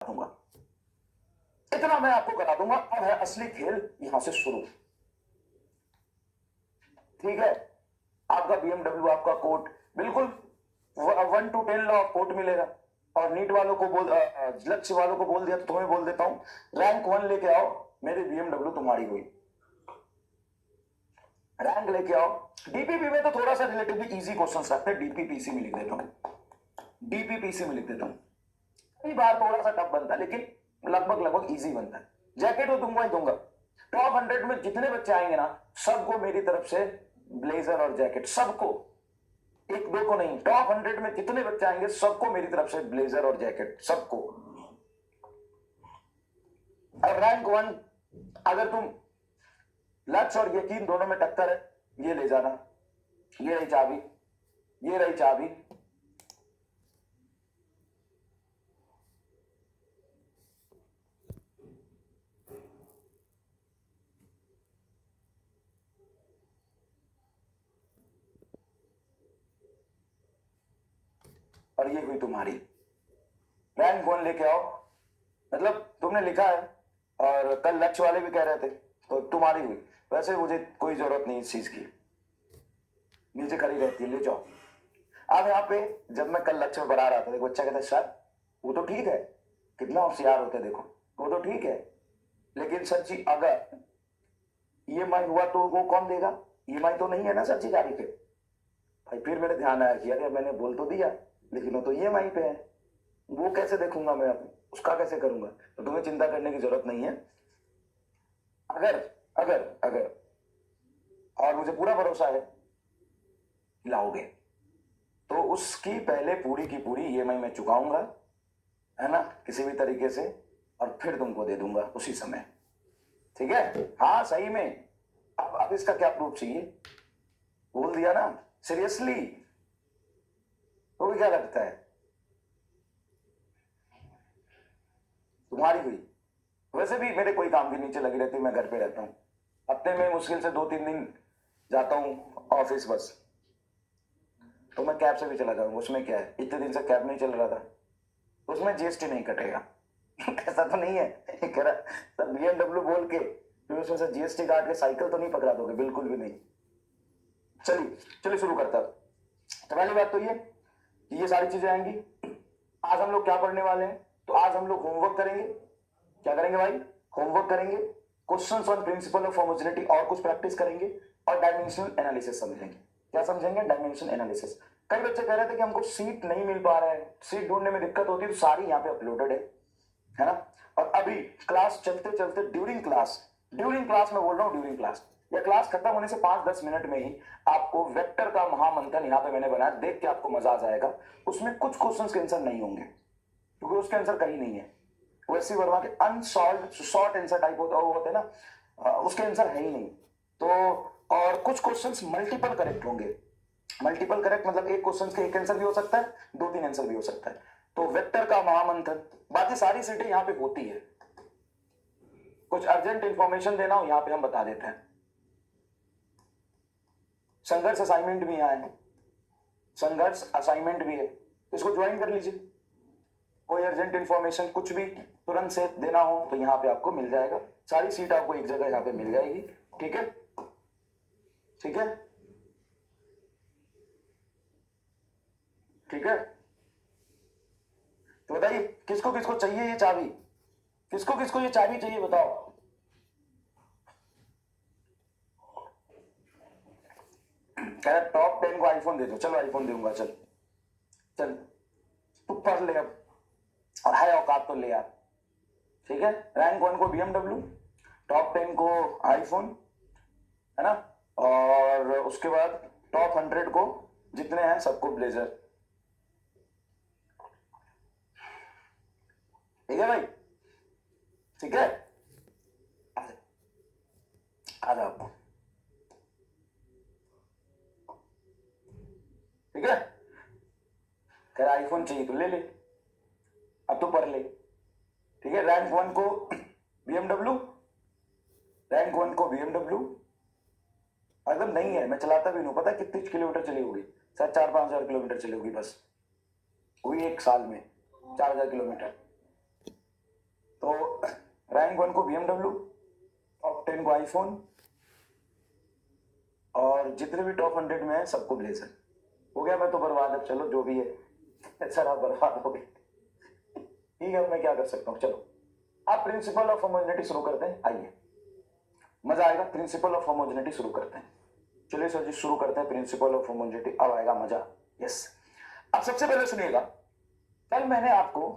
दूंगा, इतना मैं आपको करा दूंगा। अब है असली खेल यहां से शुरू। ठीक है, आपका बीएमडब्ल्यू, आपका कोट बिल्कुल 1 to 10 लॉ कोट मिलेगा। और नीट वालों को बोल, लक्ष्य वालों को बोल दिया तो तुम्हें बोल देता हूं, रैंक 1 लेके आओ, मेरी बीएमडब्ल्यू तुम्हारी हुई। रैंक लेके आओ। डीपीपी में तो थोड़ा सा रिलेटिवली इजी क्वेश्चंस रखते हैं, डीपीपीसी में लिख देता हूं, डीपीपीसी में लिख देता हूं। कई बार थोड़ा सा टफ बनता है लेकिन लगभग इजी बनता है। जैकेट तो दूंगा ही दूंगा। टॉप 100 में जितने बच्चे आएंगे ना, सबको मेरी तरफ से ब्लेजर और जैकेट, सबको, एक दो को नहीं, टॉप 100 में जितने बच्चे आएंगे सबको मेरी तरफ से ब्लेजर और जैकेट, सबको। और रैंक 1, अगर तुम लक्ष्य और यकीन दोनों में टक्कर है, ये ले जाना, ये रही चाबी, ये रही चाबी। और ये हुई तुम्हारी रैंक 1, लेके आओ। मतलब तुमने लिखा है और कल लक्ष्य वाले भी कह रहे थे, तो तुम्हारी हुई। वैसे मुझे कोई जरूरत नहीं इस चीज की, नीचे खड़ी रहती है, ले जाओ। अब यहाँ पे जब मैं कल लक्ष्य में पढ़ा रहा था, देखो बच्चा कहता है सर वो तो ठीक है, कितना होशियार होता है, देखो वो तो ठीक है, लेकिन सर जी अगर ईएमआई हुआ तो वो कौन देगा? ईएमआई तो नहीं है ना सर जी गाड़ी पे। भाई फिर मेरे ध्यान आया कि अरे मैंने बोल तो दिया, लेकिन वो तो ईएमआई पे है, वो कैसे देखूंगा मैं, अब उसका कैसे करूंगा? तो तुम्हें चिंता करने की जरूरत नहीं है। अगर अगर अगर और मुझे पूरा भरोसा है लाओगे, तो उसकी पहले पूरी की पूरी ईएमआई मैं चुकाऊंगा, है ना, किसी भी तरीके से, और फिर तुमको दे दूंगा उसी समय। ठीक है? हाँ सही में। अब इसका क्या प्रूफ चाहिए? बोल दिया ना, सीरियसली। तो भी क्या लगता है तुम्हारी हुई? वैसे भी मेरे कोई काम के नीचे लगी रहती, मैं घर पे रहता हूँ, हफ्ते में मुश्किल से 2-3 दिन जाता हूँ ऑफिस बस, तो मैं कैब से भी चला जाऊंगा, उसमें क्या है, इतने दिन से कैब नहीं चल रहा था, उसमें जीएसटी नहीं कटेगा। ऐसा तो नहीं है कह रहा सर बीएमडब्ल्यू बोल के फिर उसमें से जीएसटी काट के साइकिल तो नहीं पकड़ा दोगे? बिल्कुल भी नहीं। चलिए चलिए शुरू करता। तो पहली बात तो ये सारी चीजें आएंगी। आज हम लोग क्या पढ़ने वाले हैं? तो आज हम लोग होमवर्क करेंगे। क्या करेंगे भाई? होमवर्क करेंगे, questions on principle of homogeneity और कुछ प्रैक्टिस करेंगे, और डायमेंशनल एनालिसिस समझेंगे। क्या समझेंगे? Dimensional analysis. कई बच्चे कह रहे थे कि हमको सीट नहीं मिल पा रहा है, सीट ढूंढने में दिक्कत होती है, तो सारी यहाँ पे अपलोडेड है ना। और अभी क्लास चलते चलते ड्यूरिंग क्लास में बोल रहा हूँ, ड्यूरिंग क्लास या क्लास खत्म होने से 5-10 मिनट में ही आपको वेक्टर का महामंथन यहाँ पे मैंने बनाया, देख के आपको मजा आ जाएगा। उसमें कुछ क्वेश्चंस के आंसर नहीं होंगे, क्योंकि उसके आंसर कहीं नहीं है। वैसी वर्मा के अनसॉल्व शॉर्ट आंसर टाइप होते हैं ना, उसके आंसर है ही नहीं। तो और कुछ क्वेश्चंस मल्टीपल करेक्ट होंगे। मल्टीपल करेक्ट मतलब एक क्वेश्चन के एक आंसर भी हो सकता है, 2-3 आंसर भी हो सकता है। तो वेक्टर का महामंथन, बाकी सारी सीटें यहाँ पे होती है। कुछ अर्जेंट इंफॉर्मेशन देना हो यहाँ पे हम बता देते हैं। संघर्ष असाइनमेंट भी यहाँ है, संघर्ष असाइनमेंट भी है, इसको ज्वाइन कर लीजिए। कोई अर्जेंट इंफॉर्मेशन कुछ भी तुरंत से देना हो तो यहाँ पे आपको मिल जाएगा, सारी सीट आपको एक जगह यहाँ पे मिल जाएगी। ठीक है? ठीक है? ठीक है, तो बताइए किसको किसको चाहिए ये चाबी? किसको किसको ये चाबी चाहिए बताओ? कह रहा टॉप 10 को आईफोन दे दो। चलो आईफोन दूंगा, चल चल तू पढ़ ले अब, और है औकात तो ले यार। ठीक है? रैंक 1 को बीएमडब्ल्यू, टॉप 10 को आईफोन, है ना, और उसके बाद टॉप 100 को जितने हैं सबको ब्लेजर। ठीक है भाई? ठीक है, आ जाओ। ठीक है, कह रहा आईफोन चाहिए तो ले ले, अब तो पढ़ ले। ठीक है? रैंक 1 को बीएमडब्ल्यू, रैंक 1 को बीएमडब्ल्यू। अगर नहीं है, मैं चलाता भी नहीं, पता कितनी किलोमीटर चली होगी? शायद 4-5 हजार किलोमीटर चली होगी बस, वही एक साल में 4,000 किलोमीटर। रैंक 1 को BMW, टॉप 10 को आईफोन, और जितने भी टॉप 100 में है सबको ब्लेजर। हो गया, मैं तो बर्बाद, अब चलो जो भी है सर आप बर्बाद हो गए। ठीक है, मैं क्या कर सकता हूँ। चलो आप प्रिंसिपल ऑफ होमोजेनिटी शुरू करते हैं, आइए मजा आएगा। प्रिंसिपल ऑफ होमोजेनिटी शुरू करते हैं। चलिए सर जी शुरू करते हैं प्रिंसिपल ऑफ होमोजेनिटी, अब आएगा मजा। यस, अब सबसे पहले सुनिएगा, कल मैंने आपको